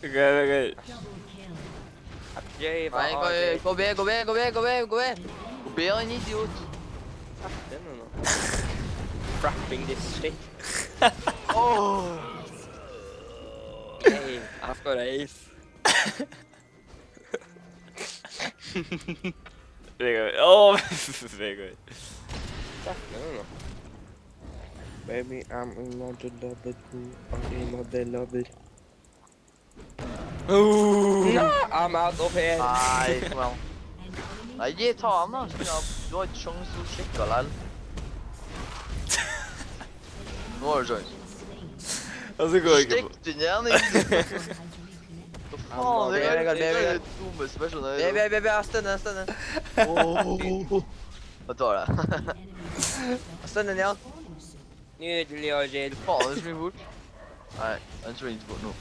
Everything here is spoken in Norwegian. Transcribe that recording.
Ok. Jay, Nei, gå B. Gå bedre enn idiot. Frapping this shit. Åh! Yay, I've got ace. Vegard. Åh, Vegard. No. Baby, I'm in the double cool. I'm in the double. No, I'm out of here. Nei, kom igjen. Nei, ta han da. Du har ikke sjans til å slikke likevel. Nå har du sjans. Og så går jeg ikke på. Stikk den igjen, ikke? Hva faen, det er det dummeste personet. Jeg stønner. Jeg tar det. Stønner, ja. Nydelig, Agil. Faen, det er så mye fort. Nei, jeg tror ikke bort nå.